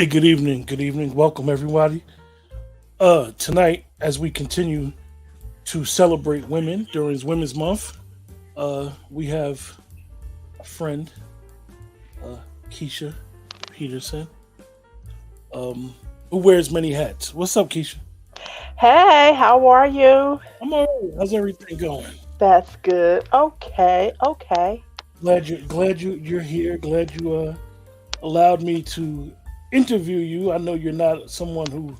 Hey, good evening. Good evening. Welcome everybody. Tonight, as we continue to celebrate women during Women's Month, we have a friend, uh, Kiesha Peterson, who wears many hats. What's up, Keisha? Hey, how are you? I'm all right. How's everything going? That's good. Okay, okay. Glad you're here. Glad you allowed me to interview you. I know you're not someone who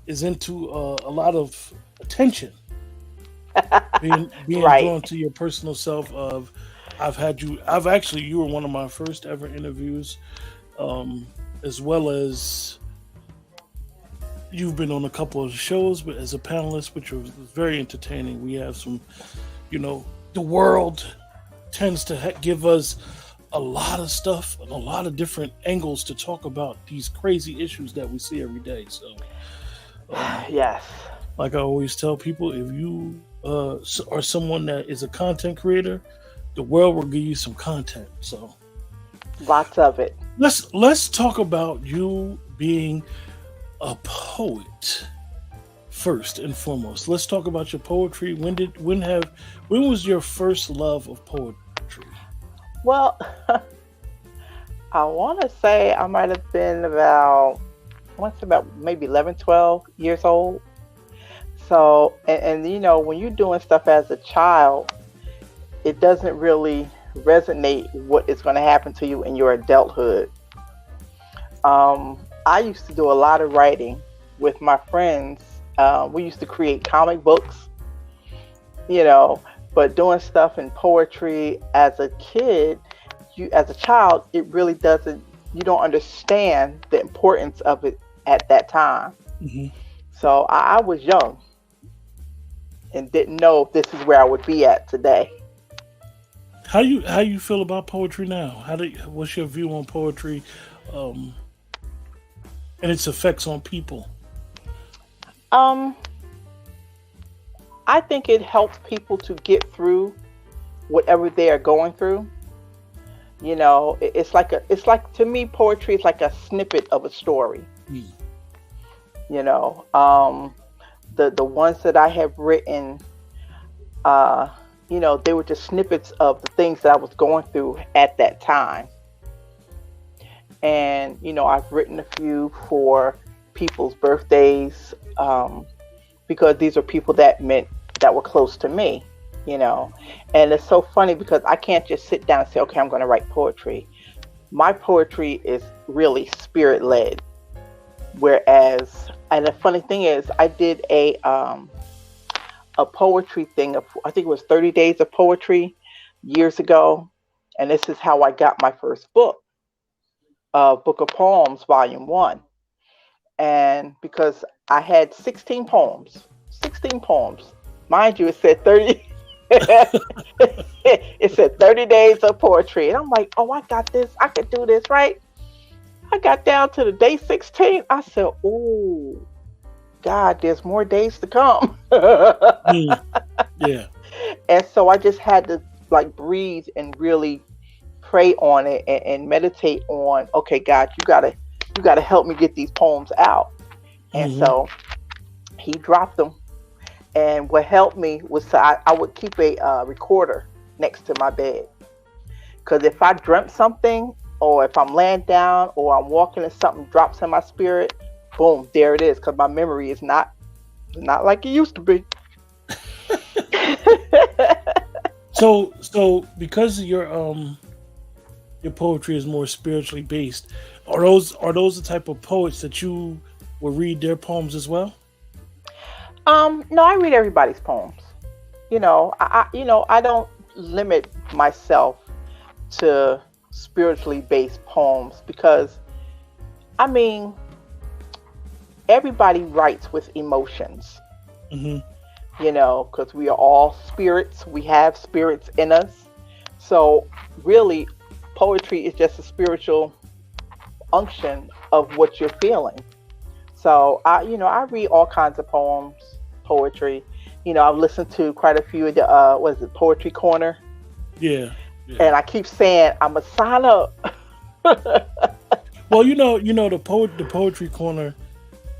is into a lot of attention, being Right. drawn to your personal self. Of I've had you. I've actually you were one of my first ever interviews, um, as well as you've been on a couple of shows, but as a panelist, which was very entertaining. We have some, the world tends to give us a lot of stuff and a lot of different angles to talk about these crazy issues that we see every day. So, um, Yes. like I always tell people, if you are someone that is a content creator, the world will give you some content. So Lots of it. let's talk about you being a poet first and foremost. Let's talk about your poetry. When was your first love of poetry? Well, I want to say I might have been I want to say about maybe 11, 12 years old. So, and when you're doing stuff as a child, it doesn't really resonate what is going to happen to you in your adulthood. I used to do a lot of writing with my friends. We used to create comic books, you know, but doing stuff in poetry as a kid, as a child, it really doesn't, you don't understand the importance of it at that time. Hmm. So I was young and didn't know if this is where I would be at today. How you feel about poetry now? What's your view on poetry, um, and its effects on people? Um, I think it helps people to get through whatever they are going through. It's like to me, poetry is like a snippet of a story. Mm. You know, the ones that I have written, uh, they were just snippets of the things that I was going through at that time. And I've written a few for people's birthdays, because these are people that were close to me. you know and it's so funny because I can't just sit down and say, okay, I'm going to write poetry. My poetry is really spirit led, whereas, and the funny thing is, I did a poetry thing of, I think it was 30 days of poetry years ago, and this is how I got my first book, Book of Poems, Volume 1. And because I had 16 poems, mind you, it said 30. It said 30 days of poetry, and I'm like, oh, I got this, I could do this, right? I got down to the day 16. I said, oh God, there's more days to come. Mm. Yeah. And so I just had to like breathe and really pray on it, and meditate on, okay, God, you gotta help me get these poems out. And Hmm. so he dropped them. And what helped me was, I would keep a recorder next to my bed. Because if I dreamt something, or if I'm laying down, or I'm walking and something drops in my spirit, boom, there it is. Because my memory is not like it used to be. So because your poetry is more spiritually based, are those the type of poets that you will read their poems as well? No, I read everybody's poems. I don't limit myself to spiritually based poems, because I mean, everybody writes with emotions, Hmm. because we are all spirits. We have spirits in us. So really, poetry is just a spiritual unction of what you're feeling. So I read all kinds of poems, poetry. I've listened to quite a few of the what is it, Poetry Corner, Yeah. Yeah. and I keep saying I'm a sign up. Well, the poetry corner,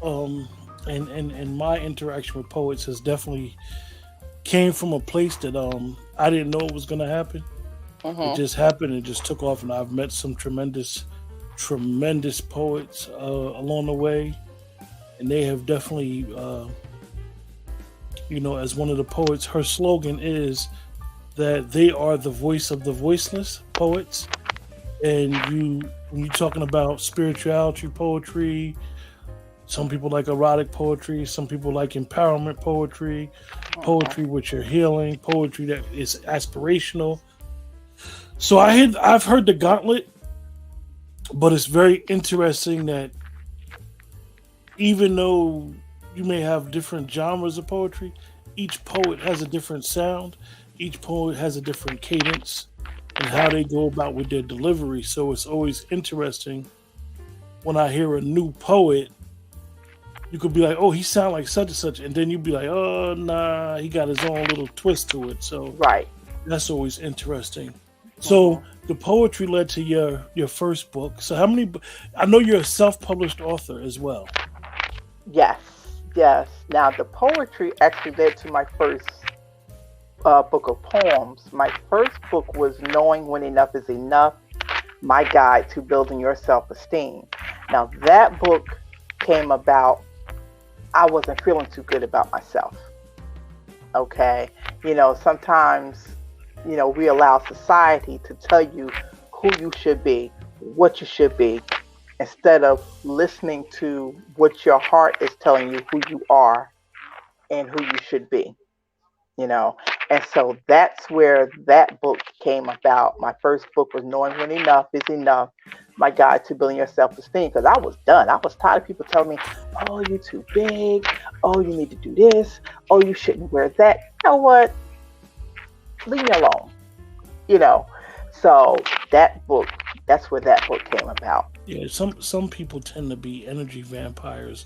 um, and my interaction with poets has definitely came from a place that I didn't know it was gonna happen. It Hmm. just happened. It just took off, and I've met some tremendous poets along the way, and they have definitely, as one of the poets, her slogan is that they are the voice of the voiceless poets. And when you're talking about spirituality poetry, some people like erotic poetry, some people like empowerment poetry, Hmm. poetry which are healing, poetry that is aspirational. So I've heard the gauntlet, but it's very interesting that even though you may have different genres of poetry, each poet has a different sound, each poet has a different cadence and how Right. they go about with their delivery. So it's always interesting when I hear a new poet. You could be like, "Oh, he sound like such and such," and then you'd be like, "Oh, nah, he got his own little twist to it." So Right. that's always interesting. Hmm. So the poetry led to your first book. So how many? I know you're a self-published author as well. Yes. Yes. Now the poetry actually led to my first book of poems. My first book was Knowing When Enough Is Enough, My Guide to Building Your Self-Esteem. Now that book came about, I wasn't feeling too good about myself. Okay. Sometimes, we allow society to tell you who you should be, what you should be, instead of listening to what your heart is telling you who you are and who you should be. you know. And so that's where that book came about. My first book was Knowing When Enough Is Enough, My Guide to Building Your Self-Esteem, because I was done. I was tired of people telling me, oh, you're too big. Oh, you need to do this. Oh, you shouldn't wear that. You know what? Leave me alone. You know. So that book, that's where that book came about. Yeah, some people tend to be energy vampires,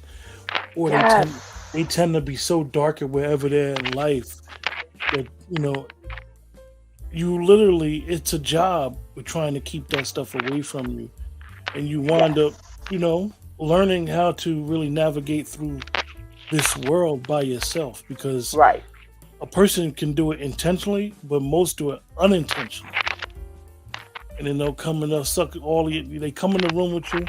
or they Yes. tend to be so dark at wherever they're in life that you literally it's a job with trying to keep that stuff away from you, and you wind up Yes. learning how to really navigate through this world by yourself because Right. a person can do it intentionally, but most do it unintentionally. And then they'll come and they'll suck all of you. They come in the room with you,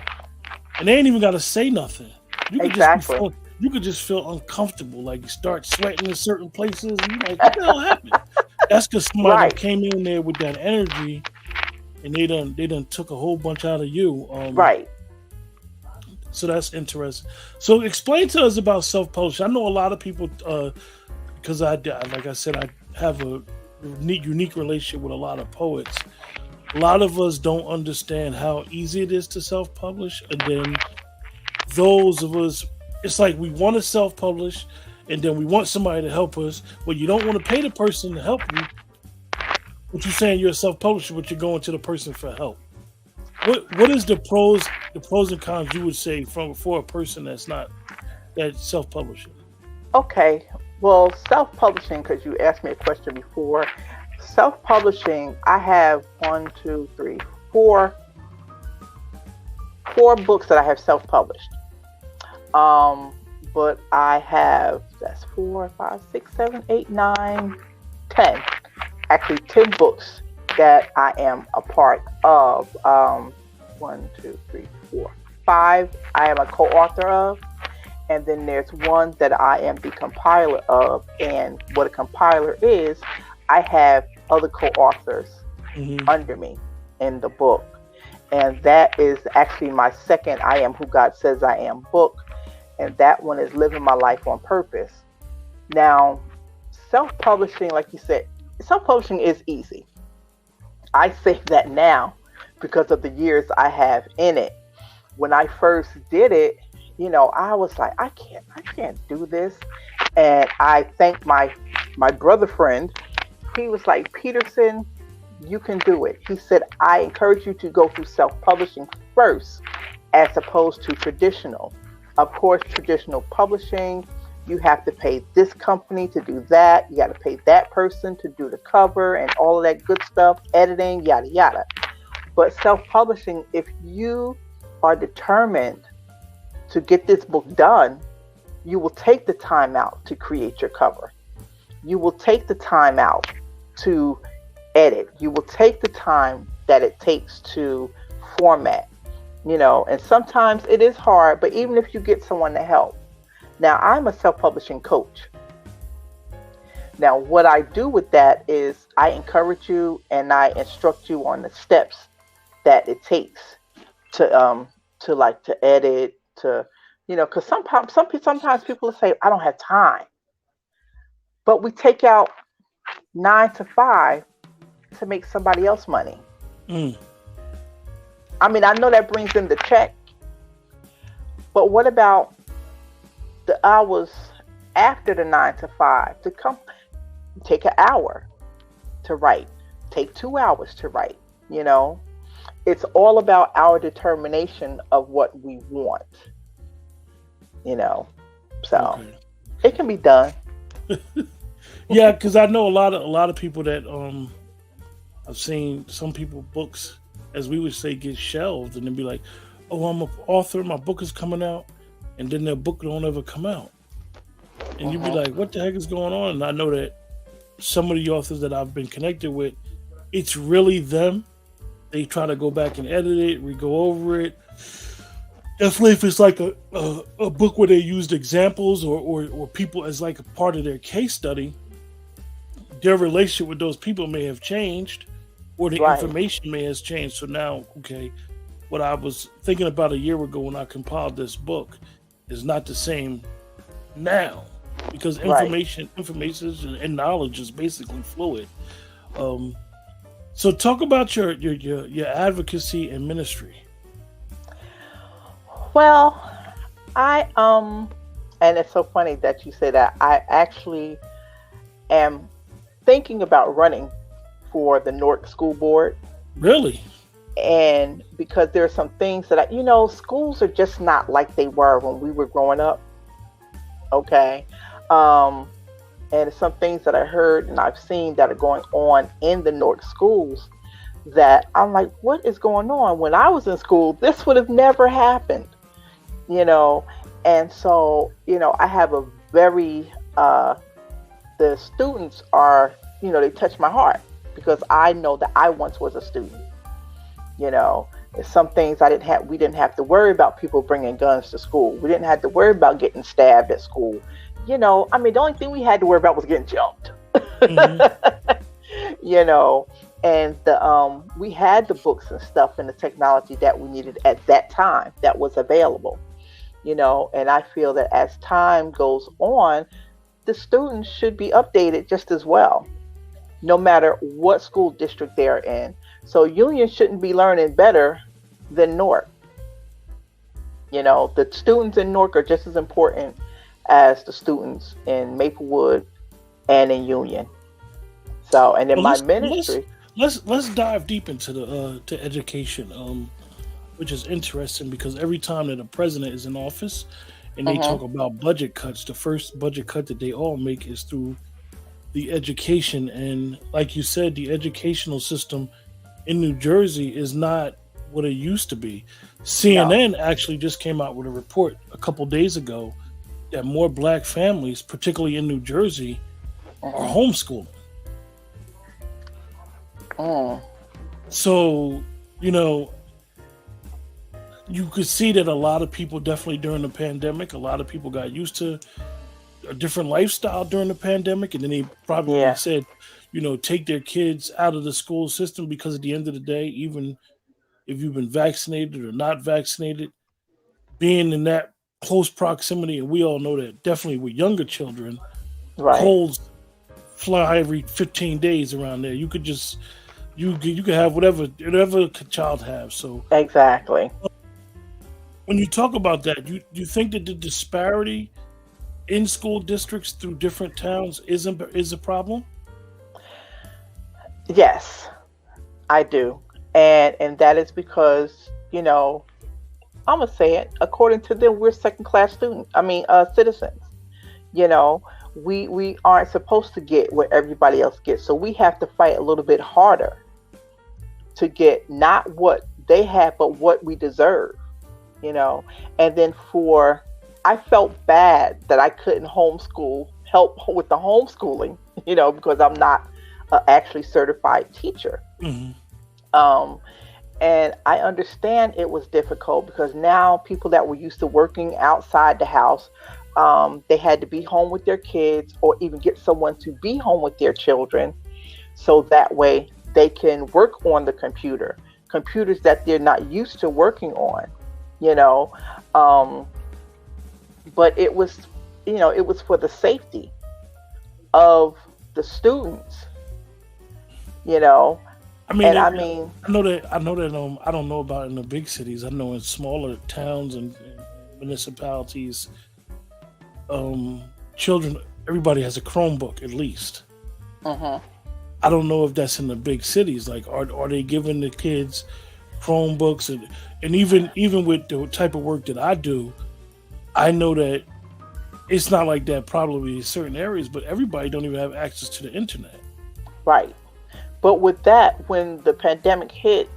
and they ain't even got to say nothing. You could just be Exactly. feel, you could just feel uncomfortable, like you start sweating in certain places, and you're like, "What the hell happened?" That's because somebody done Right. came in there with that energy, and they done took a whole bunch out of you. Right. So that's interesting. So explain to us about self-publishing. I know a lot of people, because like I said, I have a unique relationship with a lot of poets. A lot of us don't understand how easy it is to self-publish, and then those of us, it's like we want to self-publish, and then we want somebody to help us, but you don't want to pay the person to help you. But you're saying you're a self-publisher, but you're going to the person for help. What is the pros and cons you would say from for a person that's self-publishing? Okay. Well, self publishing, because you asked me a question before. Self publishing, I have one, two, three, four, four books that I have self published. Um, but I have, that's four, five, six, seven, eight, nine, 10. Actually, 10 books that I am a part of. One, two, three, four, five I am a co author of. And then there's one that I am the compiler of. And what a compiler is, I have other co-authors Hmm. under me in the book. And that is actually my second I Am Who God Says I Am book. And that one is Living My Life on Purpose. Now, self publishing, like you said, self publishing is easy. I say that now because of the years I have in it. When I first did it, I was like, I can't do this. And I thank my brother friend. He was like, Peterson, you can do it. He said, I encourage you to go through self-publishing first as opposed to traditional. Of course, traditional publishing, you have to pay this company to do that. You got to pay that person to do the cover and all of that good stuff, editing, yada, yada. But self publishing, if you are determined to get this book done, you will take the time out to create your cover. You will take the time out to edit. You will take the time that it takes to format, and sometimes it is hard, but even if you get someone to help. Now, I'm a self-publishing coach. Now, what I do with that is I encourage you and I instruct you on the steps that it takes to edit, because sometimes people say, I don't have time. But we take out 9 to 5 to make somebody else money. I mean, I know that brings in the check, but what about the hours after the 9 to 5 to come? Take an hour to write, take 2 hours to write. It's all about our determination of what we want. So okay. It can be done. Yeah, because I know a lot of people that I've seen some people books, as we would say, get shelved, and then be like, "Oh, I'm an author, my book is coming out," and then their book don't ever come out, and you'd be like, "What the heck is going on?" And I know that some of the authors that I've been connected with, it's really them. They try to go back and edit it, re-go over it. Definitely if it's like a book where they used examples or people as like a part of their case study, their relationship with those people may have changed, or the information may have changed. So now, okay, what I was thinking about a year ago when I compiled this book is not the same now, because information and knowledge is basically fluid. So talk about your advocacy and ministry. Well, I and it's so funny that you say that. I actually am thinking about running for the Newark School Board. Really? And because there are some things that schools are just not like they were when we were growing up. Okay. And some things that I heard and I've seen that are going on in the Newark schools that I'm like, what is going on? When I was in school, this would have never happened, And so, I have a very, the students are, they touch my heart because I know that I once was a student, There's some things we didn't have to worry about people bringing guns to school. We didn't have to worry about getting stabbed at school. The only thing we had to worry about was getting jumped. And we had the books and stuff and the technology that we needed at that time that was available, and I feel that as time goes on, the students should be updated just as well, no matter what school district they're in. So Union shouldn't be learning better than Newark. The students in Newark are just as important as the students in Maplewood and in Union. So, and in my ministry, let's dive deep into to education, which is interesting because every time that a president is in office and they talk about budget cuts, the first budget cut that they all make is through the education. And like you said, the educational system in New Jersey is not what it used to be. CNN actually just came out with a report a couple days ago that more black families, particularly in New Jersey, are homeschooling. So, you could see that a lot of people definitely during the pandemic, a lot of people got used to a different lifestyle during the pandemic. And then they probably said, take their kids out of the school system because at the end of the day, even if you've been vaccinated or not vaccinated, being in that close proximity, and we all know that definitely with younger children, colds fly every 15 days around there. You could just, you could have whatever a child has. So exactly. When you talk about that, you think that the disparity in school districts through different towns is a problem? Yes, I do. And that is because, I'm going to say it, according to them, we're second-class citizens. We aren't supposed to get what everybody else gets. So we have to fight a little bit harder to get not what they have, but what we deserve. you know. And then I felt bad that I couldn't help with the homeschooling, because I'm not an actually certified teacher. Hmm. Um, and I understand it was difficult because now people that were used to working outside the house, they had to be home with their kids or even get someone to be home with their children so that way they can work on the computers that they're not used to working on, you know. Um, but it was for the safety of the students, you know. I mean, And I mean, I know that. I don't know about in the big cities. I know in smaller towns and municipalities, um, children, everybody has a Chromebook at least. mhm, I don't know if that's in the big cities. Like, are they giving the kids Chromebooks and even with the type of work that I do, I know that it's not like that probably in certain areas, but everybody don't even have access to the internet. right. But with that, when the pandemic hit,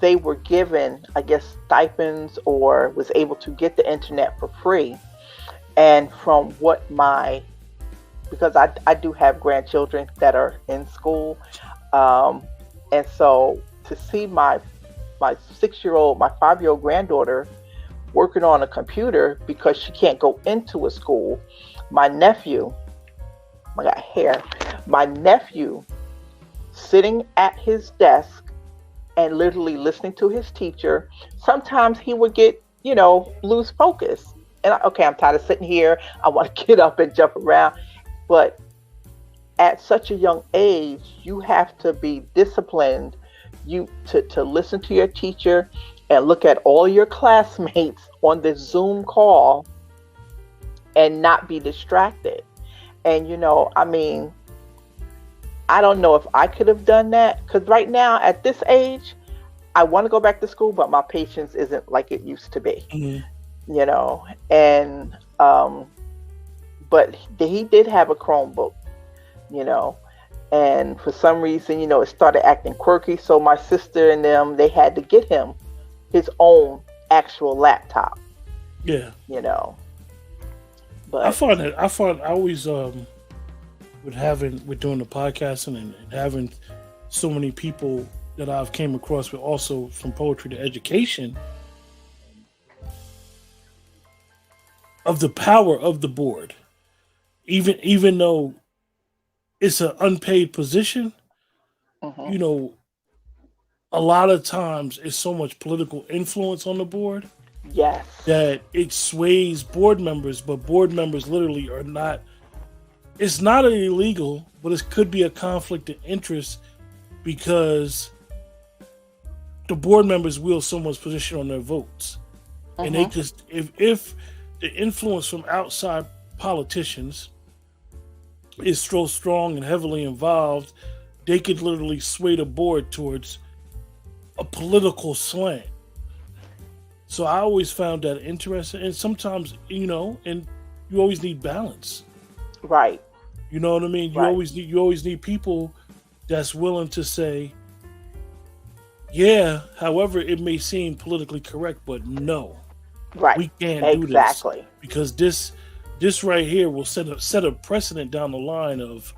they were given, I guess, stipends or was able to get the internet for free. And from because I do have grandchildren that are in school, um, and so to see my 6-year-old, my 5-year-old granddaughter working on a computer because she can't go into a school, my nephew, I got hair, my nephew sitting at his desk and literally listening to his teacher. Sometimes he would get, lose focus. And okay, I'm tired of sitting here. I want to get up and jump around. But at such a young age, you have to be disciplined. To listen to your teacher and look at all your classmates on the Zoom call and not be distracted. And I mean, I don't know if I could have done that because right now at this age, I want to go back to school, but my patience isn't like it used to be, Mhm. And but he did have a Chromebook, you know, and for some reason, it started acting quirky. So my sister and them, they had to get him his own actual laptop, Yeah, you know. I But find that I always with doing the podcasting and having so many people that I've came across with also from poetry to education of the power of the board. Even though it's an unpaid position, mhm, you know, a lot of times it's so much political influence on the board yes, that it sways board members, but board members literally are not, it's not illegal, but it could be a conflict of interest because the board members wield someone's position on their votes. And they mhm, just, if the influence from outside politicians is so strong and heavily involved, they could literally sway the board towards a political slant. So I always found that interesting. And sometimes, and you always need balance. right, You know what I mean? You right, always need people that's willing to say, yeah, however it may seem politically correct, but no, right, we can't do this exactly, because this right here will set a precedent down the line of,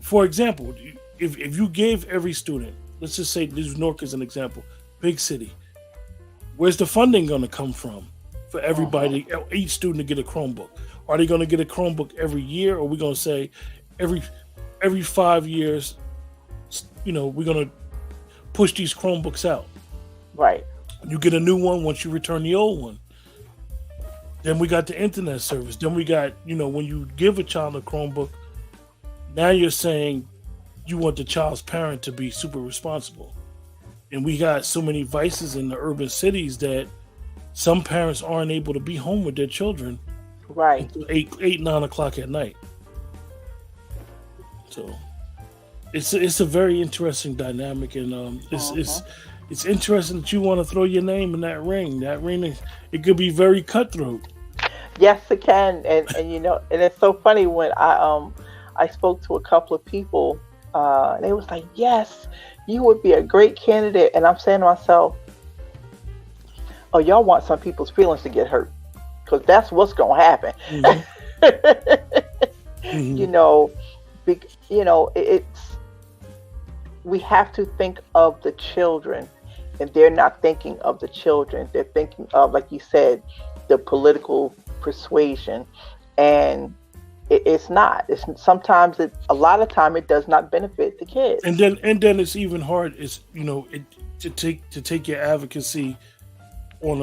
for example, if you gave every student, let's just say this Newark is an example, big city, where's the funding going to come from for mhm, everybody, each student to get a Chromebook? Are they going to get a Chromebook every year, or are we going to say every every 5 years? We're going to push these Chromebooks out. right, You get a new one once you return the old one. Then we got the internet service. Then we got, when you give a child a Chromebook, now you're saying you want the child's parent to be super responsible. And we got so many vices in the urban cities that some parents aren't able to be home with their children right. until 9 o'clock at night. So it's a very interesting dynamic, and Mhm. it's interesting that you want to throw your name in that ring. That ring, it could be very cutthroat. Yes, it can, and and it's so funny when I spoke to a couple of people, and they was like, "Yes, you would be a great candidate," and I'm saying to myself, Oh, y'all want some people's feelings to get hurt because that's what's going to happen. Hmm. Hmm. you know, it's we have to think of the children, and they're not thinking of the children. They're thinking of, like you said, the political persuasion, and it's not. It's sometimes a lot of time it does not benefit the And kids. then it's even hard. It's to take your advocacy on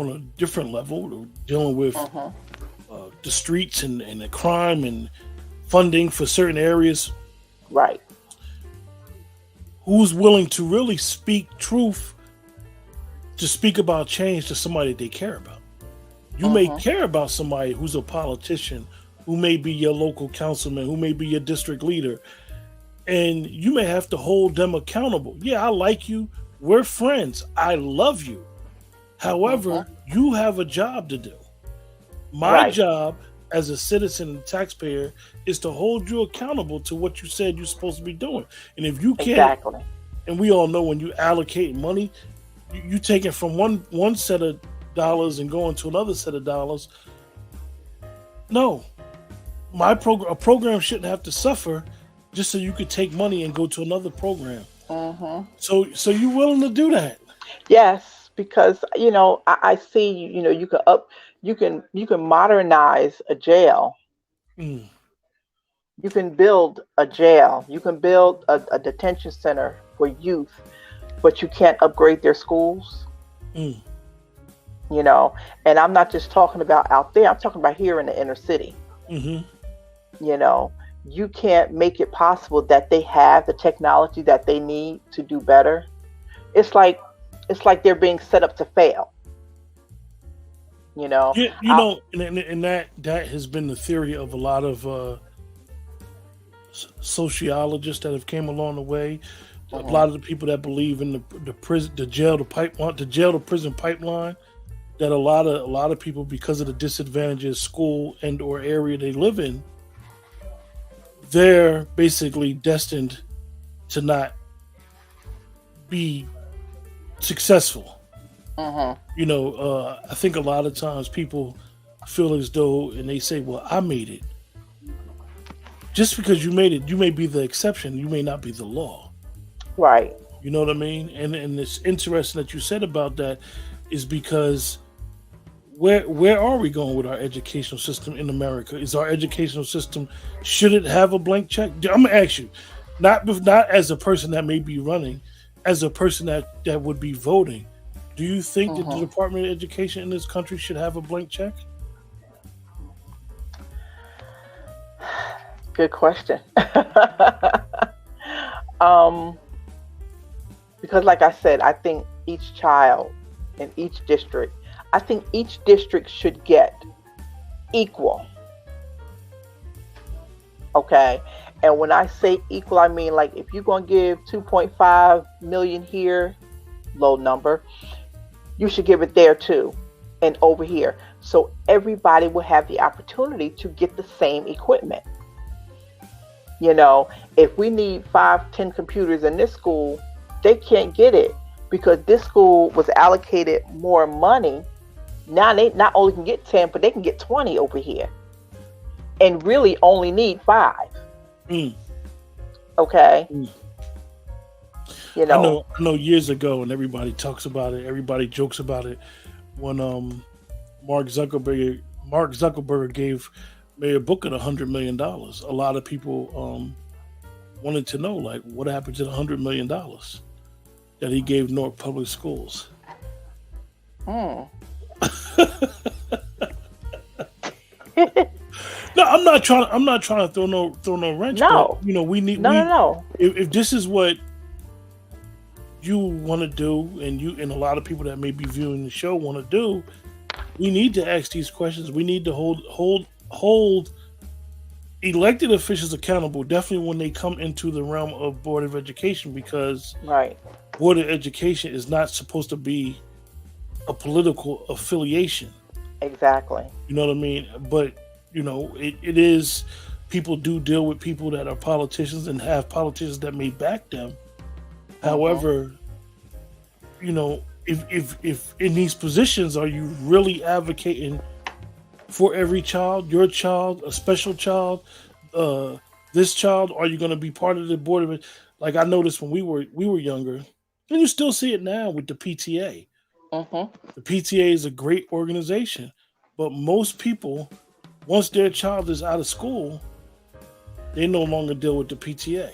a different level, dealing with Hmm. the streets and the crime and funding for certain areas. Right. Who's willing to really speak truth, to speak about change to somebody they care about? You may Hmm. care about somebody who's a politician, who may be your local councilman, who may be your district leader, and you may have to hold them accountable. Yeah, I like you. We're friends. I love you. Hmm. However, you have a job to do. My Right. job as a citizen and taxpayer is to hold you accountable to what you said you're supposed to be doing. And if you can't, Exactly. and we all know when you allocate money, you take it from one set of dollars and go into another set of dollars. No, a program shouldn't have to suffer just so you could take money and go to another program. Hmm. So you willing to do that? Yes, because I see you can modernize a jail. Mm, You can build a jail. You can build a detention center for youth, but you can't upgrade their schools. mm, You know, and I'm not just talking about out there. I'm talking about here in the inner city. mm-hmm. You know, you can't make it possible that they have the technology that they need to do better. It's like it's like they're being set up to fail. You know, Yeah, I, and that has been the theory of a lot of sociologists that have came along the way. A mhm. lot of the people that believe in the prison, the jail, the jail to prison pipeline. That a lot of people, because of the disadvantages school and or area they live in, they're basically destined to not be successful. Mhm. I think a lot of times people feel as though, and they say, "Well, I made it." Just because you made it, you may be the exception. You may not be the law. Right. You know what I mean? And it's interesting that you said about that, is because where are we going with our educational system in America? Is our educational system, should it have a blank check? I'm gonna ask you, not as a person that may be running, as a person that would be voting. Do you think that the Mhm. Department of Education in this country should have a blank check? Good question. um, because, like I said, I think each child in each district, I think each district should get equal. Okay. And when I say equal, I mean like if you're going to give 2.5 million here, low number, you should give it there too and over here. So everybody will have the opportunity to get the same equipment. You know, if we need 5, 10 computers in this school, they can't get it because this school was allocated more money. Now they not only can get 10, but they can get 20 over here and really only need 5. Mm, Okay. mm. You I know, know. I know. Years ago, and everybody talks about it. Everybody jokes about it. When Mark Zuckerberg Mark Zuckerberg gave Mayor Booker $100 million. A lot of people wanted to know, like, what happened to the $100 million that he gave North Public Schools. mm. No, I'm not trying to throw no wrench, but No, we need no, no, we no. if this is what you want to do, and a lot of people that may be viewing the show want to do, we need to ask these questions. We need to hold elected officials accountable, definitely when they come into the realm of Board of Education, because Right. Board of Education is not supposed to be a political affiliation. Exactly. You know what I mean? But it is. People do deal with people that are politicians and have politicians that may back them. Mhm. However, you know, if in these positions, are you really advocating for every child, your child, a special child, uh, this child? Are you going to be part of the board of it? Like I noticed when we were younger, and you still see it now with the PTA. Mhm. The PTA is a great organization, but most people, once their child is out of school, they no longer deal with the PTA.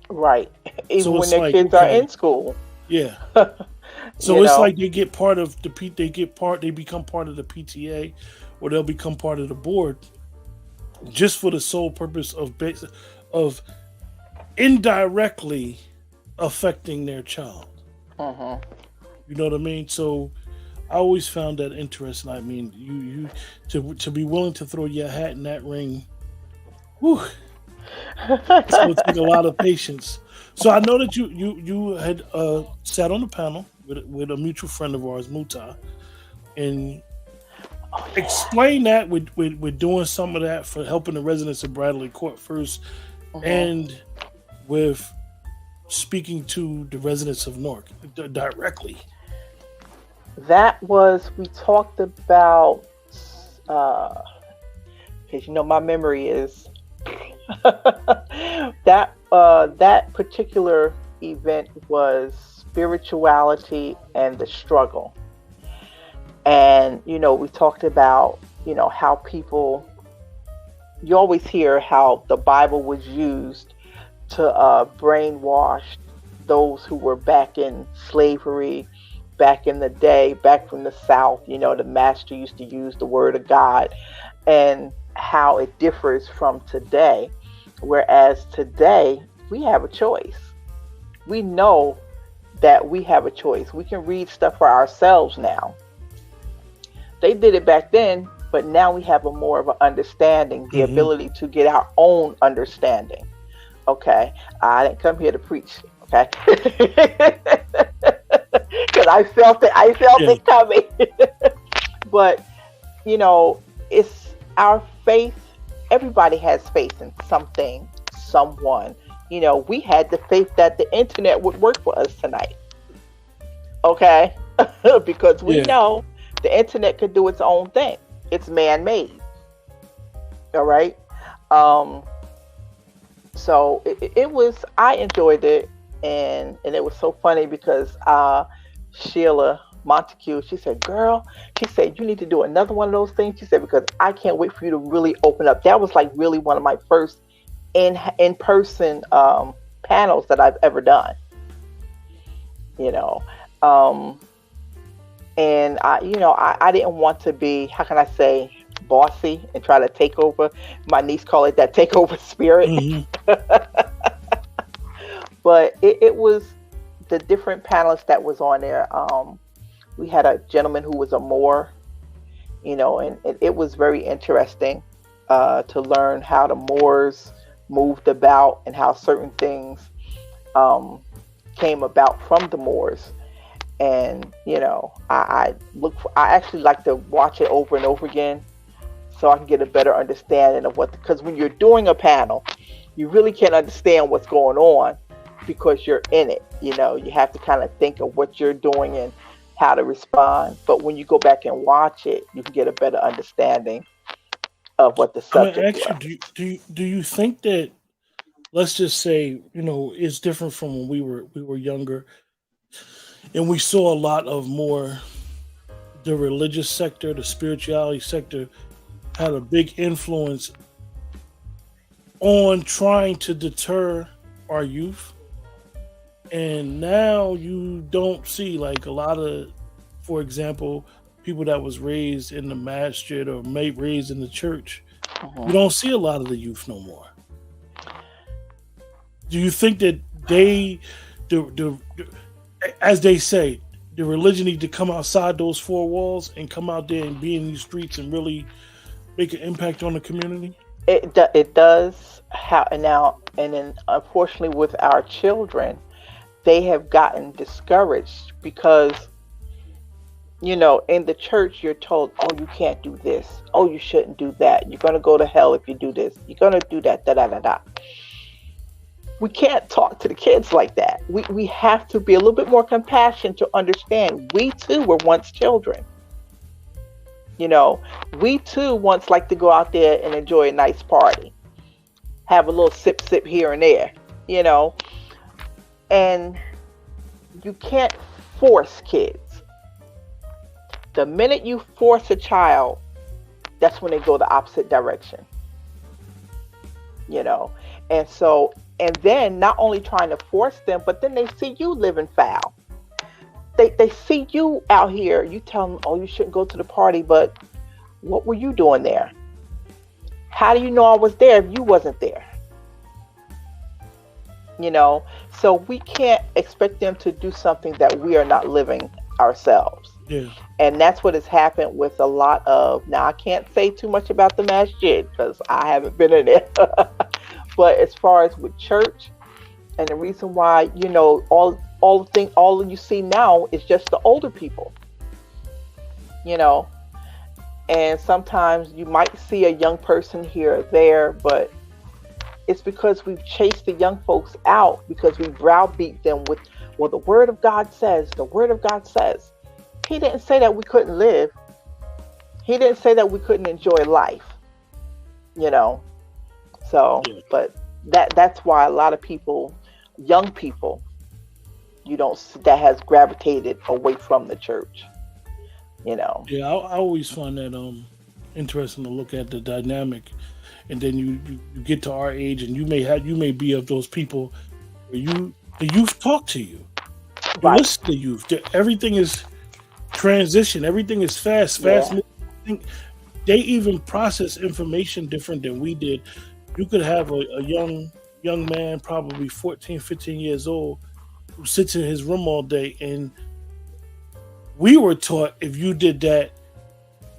Right. Even So when it's their like, kids are in okay, school, yeah. you So it's know. like they get part of the they become part of the PTA, or they'll become part of the board just for the sole purpose of indirectly affecting their child. Mhm. You know what I mean? So I always found that interesting. I mean, you to be willing to throw your hat in that ring, whew, it's going to take a lot of patience. So I know that you had sat on the panel with a mutual friend of ours, Muta, and Oh yeah. explain that with doing some of that for helping the residents of Bradley Court first, Mhm. and with speaking to the residents of Newark directly. That was we talked about. Uh, because my memory is that particular event was spirituality and the struggle. And we talked about how people, you always hear how the Bible was used to brainwash those who were back in slavery, back in the day, back from the South. The master used to use the word of God, and how it differs from today. Whereas today, we have a choice. We know that we have a choice. We can read stuff for ourselves now. They did it back then, but now we have a more of an understanding, the Hmm. ability to get our own understanding. Okay, I didn't come here to preach. Okay, because I felt it. I felt Yeah, it coming. But you know, it's our faith. Everybody has faith in something, someone. We had the faith that the internet would work for us tonight. Okay, because we yeah. know the internet could do its own thing. It's man-made. All right. Um, so it was. I enjoyed it, and it was so funny because Sheila Montague, she said, "Girl," she said, "you need to do another one of those things." She said, "Because I can't wait for you to really open up." That was like really one of my first in person panels that I've ever done. You know, um, and I didn't want to be, how can I say, bossy and try to take over. My niece called it that takeover spirit. Hmm. But it was the different panelists that was on there. We had a gentleman who was a Moor, and it was very interesting to learn how the Moors moved about and how certain things um, came about from the Moors. And I actually like to watch it over and over again so I can get a better understanding of because when you're doing a panel, you really can't understand what's going on because you're in it. You have to kind of think of what you're doing and how to respond. But when you go back and watch it, you can get a better understanding of what the I'm gonna subject ask you, was. do you think that, let's just say, it's different from when we were younger, and we saw a lot of more the religious sector, the spirituality sector had a big influence on trying to deter our youth. And now you don't see like a lot of, for example, people that was raised in the masjid or made raised in the church. You Mhm. don't see a lot of the youth no more. Do you think that they, the as they say, the religion need to come outside those four walls and come out there and be in these streets and really make an impact on the community? It does how now, and then unfortunately with our children, they have gotten discouraged because in the church you're told, oh, you can't do this, oh, you shouldn't do that, you're going to go to hell if you do this, you're going to do that, da da da da. We can't talk to the kids like that. We have to be a little bit more compassionate to understand we too were once children. You know, we too once like to go out there and enjoy a nice party, have a little sip here and there, you know, and you can't force kids. The minute you force a child, that's when they go the opposite direction, you know. And so, and then not only trying to force them, but then they see you living foul. They see you out here. You tell them, oh, you shouldn't go to the party, but what were you doing there? How do you know I was there if you wasn't there? You know, so we can't expect them to do something that we are not living ourselves. Yeah. And that's what has happened with a lot of, now I can't say too much about the masjid because I haven't been in it. But as far as with church, and the reason why, you know, all you see now is just the older people, you know. And sometimes you might see a young person here or there, but it's because we've chased the young folks out because we browbeat them with, well, the Word of God says, the Word of God says. He didn't say that we couldn't live. He didn't say that we couldn't enjoy life, you know. So, but that's why a lot of people, young people, that has gravitated away from the church, you know. Yeah, I always find that interesting to look at the dynamic, and then you get to our age, and you may be of those people where the youth talk to you. You Right. listen to youth. Everything is transition. Everything is fast Yeah. moving. They even process information different than we did. You could have a young man, probably 14, 15 years old, who sits in his room all day, and we were taught if you did that,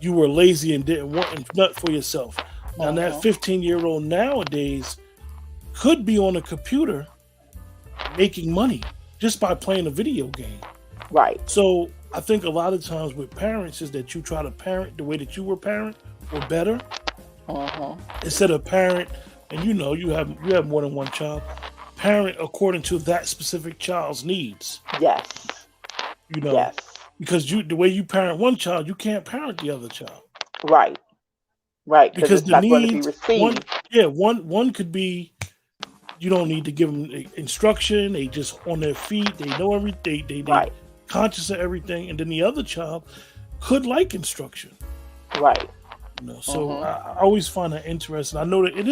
you were lazy and didn't want nothing for yourself. Now that Uh-huh. 15-year-old nowadays could be on a computer making money just by playing a video game. Right. So I think a lot of times with parents is that you try to parent the way that you were parent or better, Uh-huh. instead of parent, and you have more than one child, parent according to that specific child's needs. Yes. You know, Yes. because the way you parent one child, you can't parent the other child Right. Right. Because because it's the not going to be needs received. one could be you don't need to give them instruction. They just on their feet. They know everything. They Right. conscious of everything. And then the other child could like instruction. Right. So Uh-huh. I always find that interesting. I know that it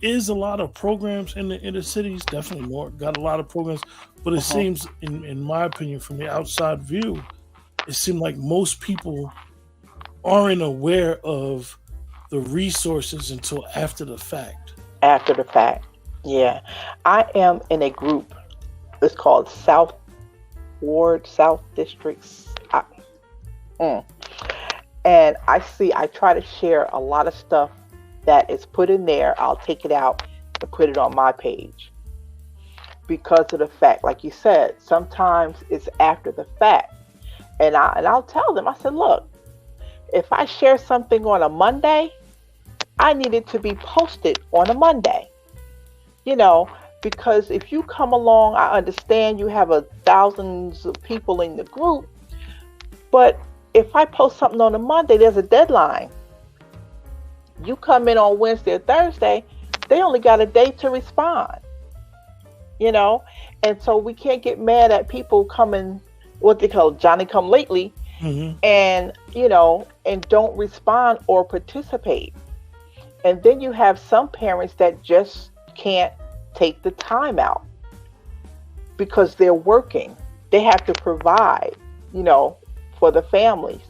is a lot of programs in the inner cities. Definitely more got a lot of programs, but it Uh-huh. seems, in my opinion, from the outside view, it seemed like most people aren't aware of the resources until after the fact. After the fact. Yeah. I am in a group. It's called South Ward, South Districts. Mm. And I try to share a lot of stuff that is put in there. I'll take it out and put it on my page. Because of the fact, like you said, sometimes it's after the fact. And I'll tell them, I said, look, if I share something on a Monday, I need it to be posted on a Monday. You know, because if you come along, I understand you have thousands of people in the group, but if I post something on a Monday, there's a deadline. You come in on Wednesday or Thursday, they only got a day to respond. You know, and so we can't get mad at people coming, what they call Johnny come lately, Mm-hmm. and and don't respond or participate. And then you have some parents that just can't take the time out because they're working. They have to provide, for the families,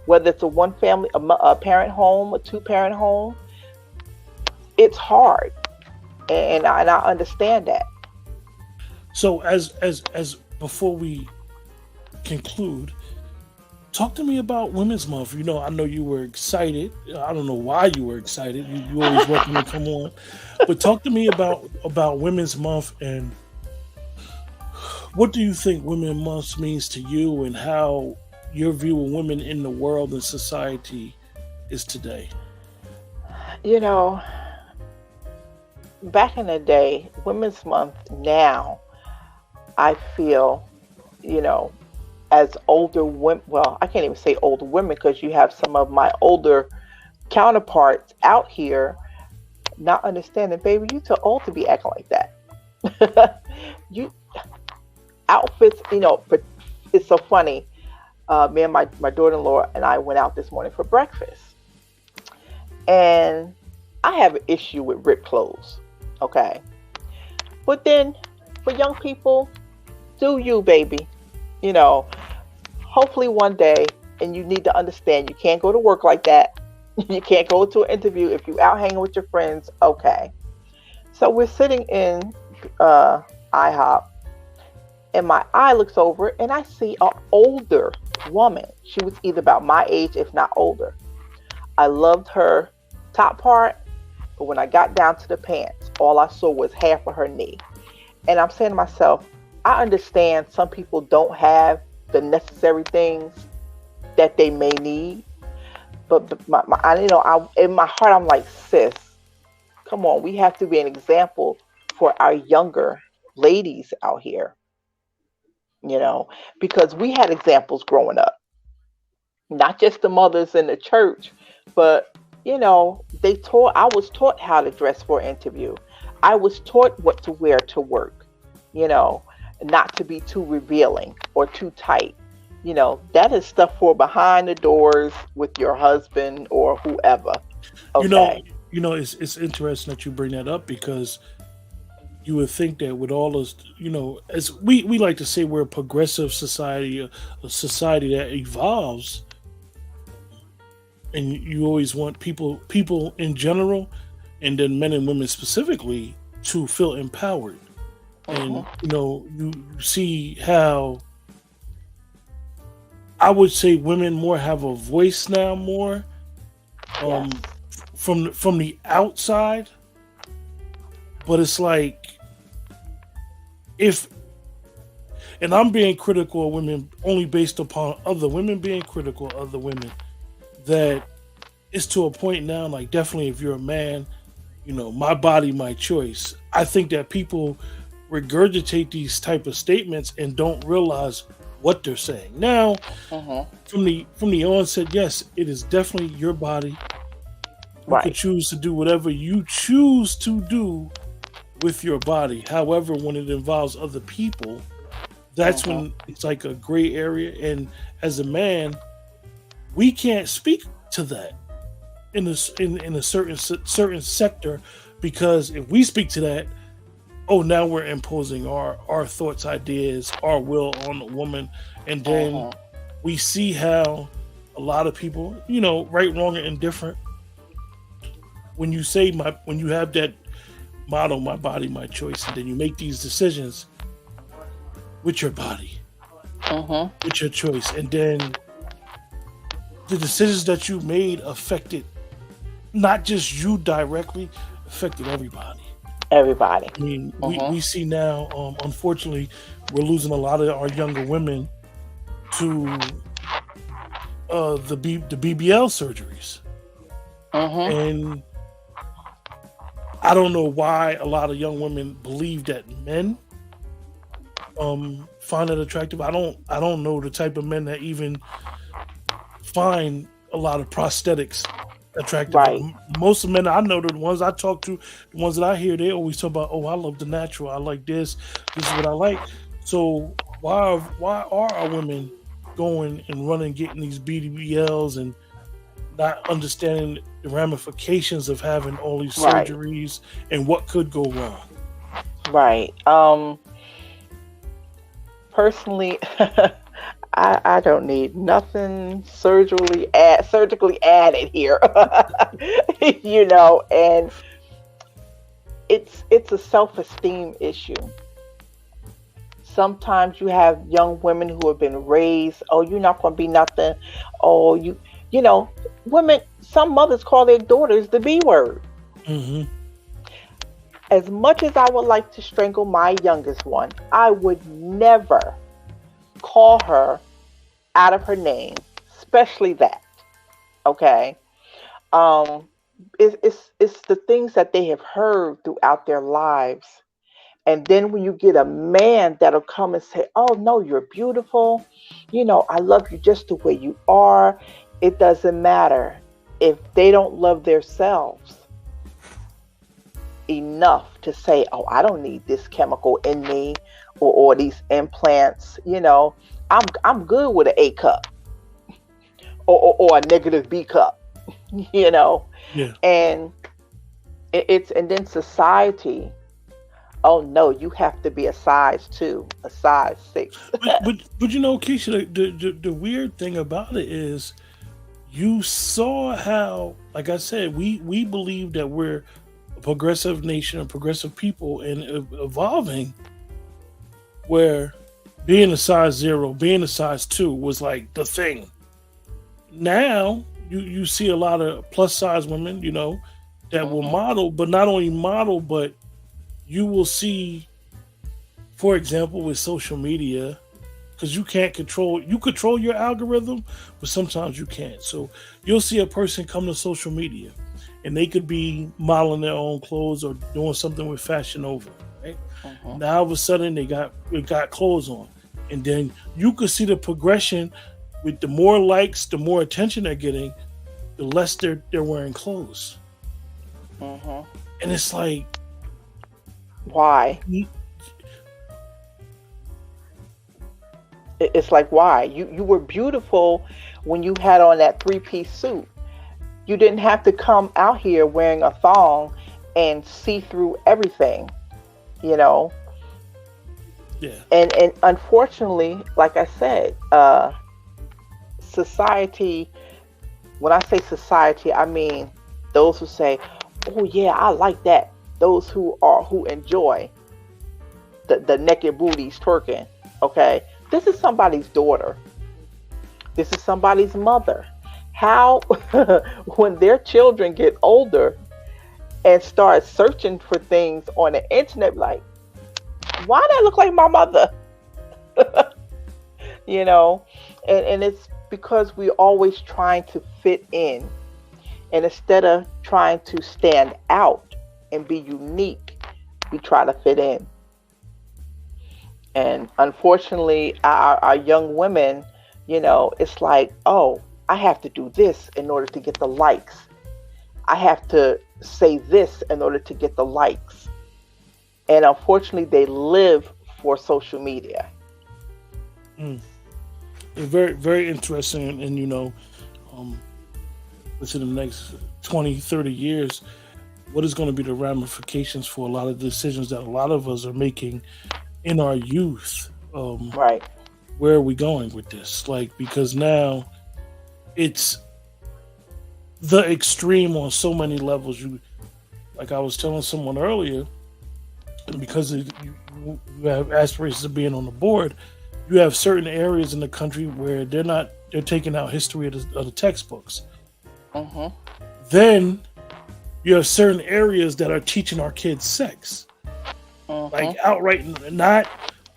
whether it's a one family, a parent home, a two-parent home. It's hard, and I understand that. So as before we conclude, talk to me about Women's Month. I know you were excited. I don't know why you were excited. You always welcome to come on, but talk to me about Women's Month, and what do you think Women's Month means to you, and how your view of women in the world and society is today? You know, back in the day, Women's Month now, I feel, you know, as older women, well, I can't even say older women because you have some of my older counterparts out here not understanding, baby, you too old to be acting like that. You outfits, but it's so funny. Me and my daughter-in-law and I went out this morning for breakfast, and I have an issue with ripped clothes. Okay, but then for young people, do you, baby? You know, hopefully one day, and you need to understand, you can't go to work like that. You can't go to an interview if you out hanging with your friends. Okay, so we're sitting in IHOP, and my eye looks over, and I see an older woman. She was either about my age, if not older. I loved her top part, but when I got down to the pants, all I saw was half of her knee. And I'm saying to myself, I understand some people don't have the necessary things that they may need, but in my heart, I'm like, sis, come on, we have to be an example for our younger ladies out here, you know, because we had examples growing up, not just the mothers in the church, but I was taught how to dress for an interview. I was taught what to wear to work, you know, not to be too revealing or too tight. That is stuff for behind the doors with your husband or whoever. You know, Okay. it's interesting that you bring that up because you would think that with all those, as we like to say, we're a progressive society, a society that evolves, and you always want people in general, and then men and women specifically, to feel empowered. And Mhm. you see how I would say women more have a voice now, more Yes. um, from the outside, but it's like if, and I'm being critical of women only based upon other women being critical of other women, that it's to a point now, like definitely if you're a man, my body, my choice. I think that people regurgitate these type of statements and don't realize what they're saying. Now, Mhm. from the onset, yes, it is definitely your body. You could Right. choose to do whatever you choose to do with your body. However, when it involves other people, that's Mhm. when it's like a gray area. And as a man, we can't speak to that in a certain sector, because if we speak to that, oh, now we're imposing our thoughts, ideas, our will on the woman, and then Mhm. we see how a lot of people, right, wrong, and indifferent. When you have that motto, my body, my choice, and then you make these decisions with your body, Mhm. with your choice, and then the decisions that you made affected not just you directly, affected everybody. Everybody. I mean, we Mhm. see now, unfortunately, we're losing a lot of our younger women to the BBL surgeries, Mhm. and I don't know why a lot of young women believe that men find it attractive. I don't know the type of men that even find a lot of prosthetics attractive. Right. Most of the men I know, the ones I talk to, the ones that I hear, they always talk about, oh, I love the natural. I like this. This is what I like. So why are our women going and running, getting these BBLs, and not understanding the ramifications of having all these Right. surgeries and what could go wrong? Right. Personally, I don't need nothing surgically added here. And it's a self-esteem issue. Sometimes you have young women who have been raised, oh, you're not going to be nothing. Oh, you know, women, some mothers call their daughters the B word. Hmm. As much as I would like to strangle my youngest one, I would never call her out of her name, especially that. Okay. Um, it's the things that they have heard throughout their lives. And then when you get a man that'll come and say, "Oh no, you're beautiful. I love you just the way you are." It doesn't matter if they don't love themselves enough to say, "Oh, I don't need this chemical in me or these implants." I'm good with an A cup or a negative B cup. You know, Yeah. and and then society. Oh no, you have to be a size 2, a size 6. But Keisha, the weird thing about it is you saw how, like I said, we believe that we're a progressive nation, a progressive people, and evolving where being a size 0, being a size 2 was like the thing. Now you see a lot of plus size women, that will Hmm. model, but not only model, but you will see, for example, with social media, because you control your algorithm, but sometimes you can't. So you'll see a person come to social media and they could be modeling their own clothes or doing something with Fashion Nova, right? Hmm. Now all of a sudden they got clothes on. And then you could see the progression with the more likes, the more attention they're getting, the less they're wearing clothes. Hmm. And it's like, Why? mm, It's like, why? You were beautiful when you had on that three-piece suit. You didn't have to come out here wearing a thong and see through everything, you know. yeah. And unfortunately, like I said, society. When I say society, I mean those who say, "Oh yeah, I like that." Those who enjoy the naked booties twerking. Okay, this is somebody's daughter. This is somebody's mother. How when their children get older and start searching for things on the internet, like, why that look like my mother? you know, and it's because we're always trying to fit in, and instead of trying to stand out and be unique, we try to fit in. And unfortunately, our young women, it's like, oh, I have to do this in order to get the likes. I have to say this in order to get the likes. And unfortunately, they live for social media. Mm. It's very, very interesting. And, um, within the next 20, 30 years, what is going to be the ramifications for a lot of decisions that a lot of us are making in our youth? Right. Where are we going with this? Like, because now it's the extreme on so many levels. Like I was telling someone earlier, because you have aspirations of being on the board, you have certain areas in the country where they're taking out history of the textbooks. Mhm. Then you have certain areas that are teaching our kids sex, like Mhm. outright. Not,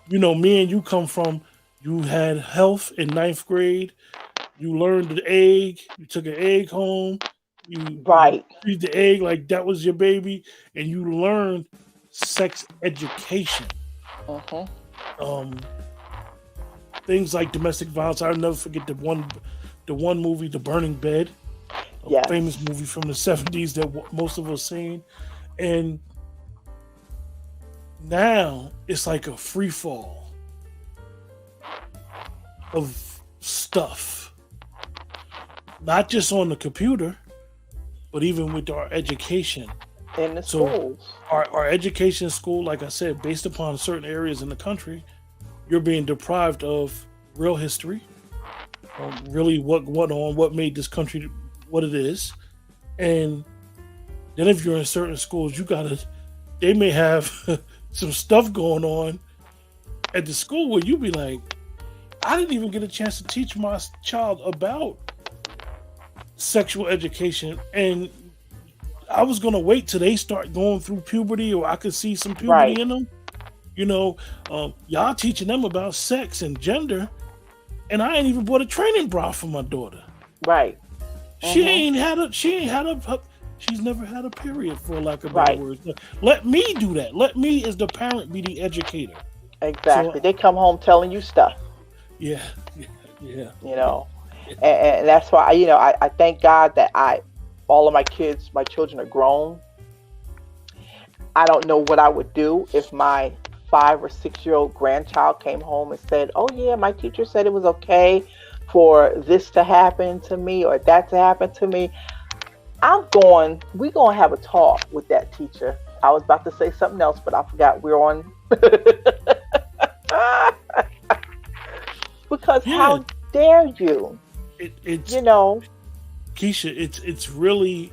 me and you come from, you had health in ninth grade, you learned the egg, you took an egg home, you Right. treated the egg like that was your baby, and you learned sex education. Mhm. um Things like domestic violence. I'll never forget the one movie, The Burning Bed, a famous Yes. movie from the 70s that most of us seen. And now it's like a free fall of stuff, not just on the computer, but even with our education. In the So schools. our education school, like I said, based upon certain areas in the country, you're being deprived of real history, really what made this country what it is. And then if you're in certain schools, they may have some stuff going on at the school where you be like, I didn't even get a chance to teach my child about sexual education, and I was gonna wait till they start going through puberty, or I could see some puberty Right. in them. You know, y'all teaching them about sex and gender, and I ain't even bought a training bra for my daughter. Right. She Mhm. ain't had a. She ain't had a. she's never had a period, for lack of better Right. words. Let me do that. Let me, as the parent, be the educator. Exactly. So They come home telling you stuff, yeah, yeah, yeah, you know. yeah. And that's why I thank God that all of my kids, my children are grown. I don't know what I would do if my 5 or 6 year old grandchild came home and said, "Oh yeah, my teacher said it was okay for this to happen to me or that to happen to me." We're going to have a talk with that teacher. I was about to say something else, but I forgot we're on. Because Yeah, how dare you? it's You know, Keisha. It's really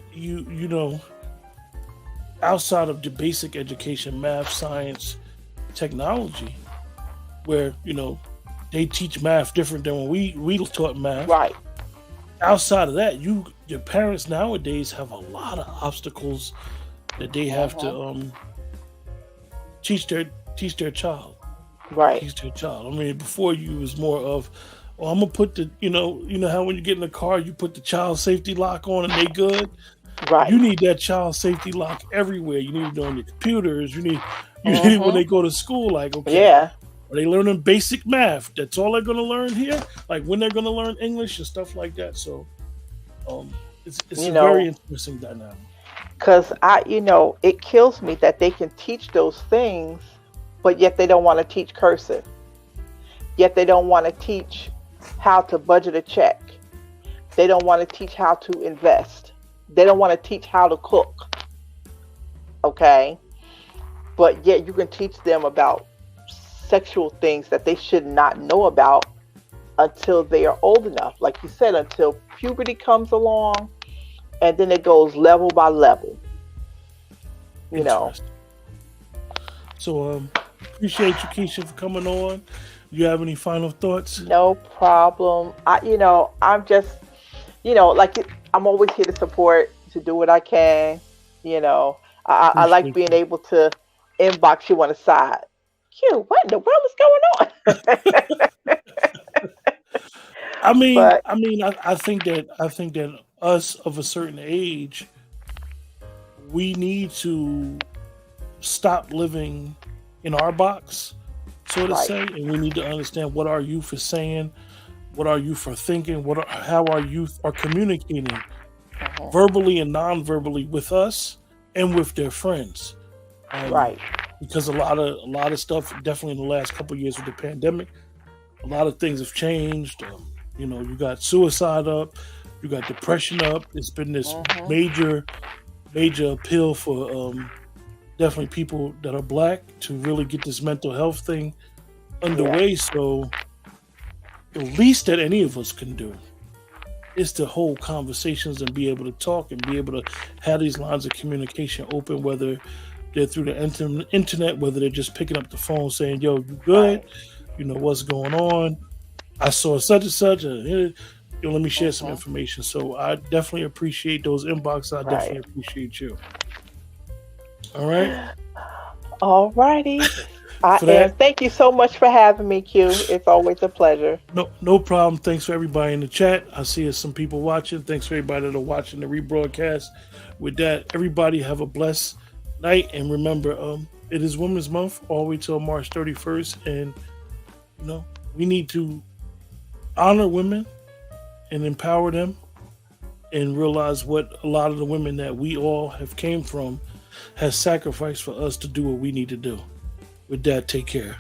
outside of the basic education, math, science, technology, where they teach math different than when we taught math. right. Outside of that, your parents nowadays have a lot of obstacles that they have to Uh-huh. teach their teach their child. Right. Teach their child. I mean, before you was more of, oh, I'm gonna put the how when you get in the car you put the child safety lock on and they good. You Right. need that child safety lock everywhere. You need it on your computers. You need it when Mhm. they go to school. Like, okay, Yeah. are they learning basic math? That's all they're gonna learn here. Like when they're gonna learn English and stuff like that. So, um, it's You a very know, interesting dynamic. cuz it kills me that they can teach those things, but yet they don't want to teach cursive. Yet they don't want to teach how to budget a check. They don't want to teach how to invest. They don't want to teach how to cook, okay? But yet you can teach them about sexual things that they should not know about until they are old enough. Like you said, until puberty comes along, and then it goes level by level, you know. Interesting. So, appreciate you, Keisha, for coming on. You have any final thoughts? No problem. I'm just, like I'm always here to support, to do what I can. You know, I like Appreciate being you. able to inbox you on the side. Q, what in the world is going on? I mean, But I think that us of a certain age, we need to stop living in our box, so to right, say, and we need to understand what our youth is saying, what our youth are thinking, how our youth are communicating uh verbally and non-verbally with us and with their friends. Um, right, because a lot of stuff, definitely in the last couple of years with the pandemic, a lot of things have changed. You got suicide up, you got depression up. It's been this uh major, major appeal for definitely people that are black to really get this mental health thing yeah, underway. So the least that any of us can do is to hold conversations and be able to talk and be able to have these lines of communication open, whether they're through the internet, whether they're just picking up the phone saying, "Yo, you good? right, What's going on? I saw such and such. Let me share some uh information." So I definitely appreciate those inboxes. I right. definitely appreciate you. All right. All righty. I For am. that, Thank you so much for having me, Q. It's always a pleasure. no problem. Thanks for everybody in the chat. I see there's some people watching. Thanks for everybody that are watching the rebroadcast. With that, everybody have a blessed night, and remember, it is Women's Month all the way till March 31st, and we need to honor women and empower them, and realize what a lot of the women that we all have came from has sacrificed for us to do what we need to do. With that, take care.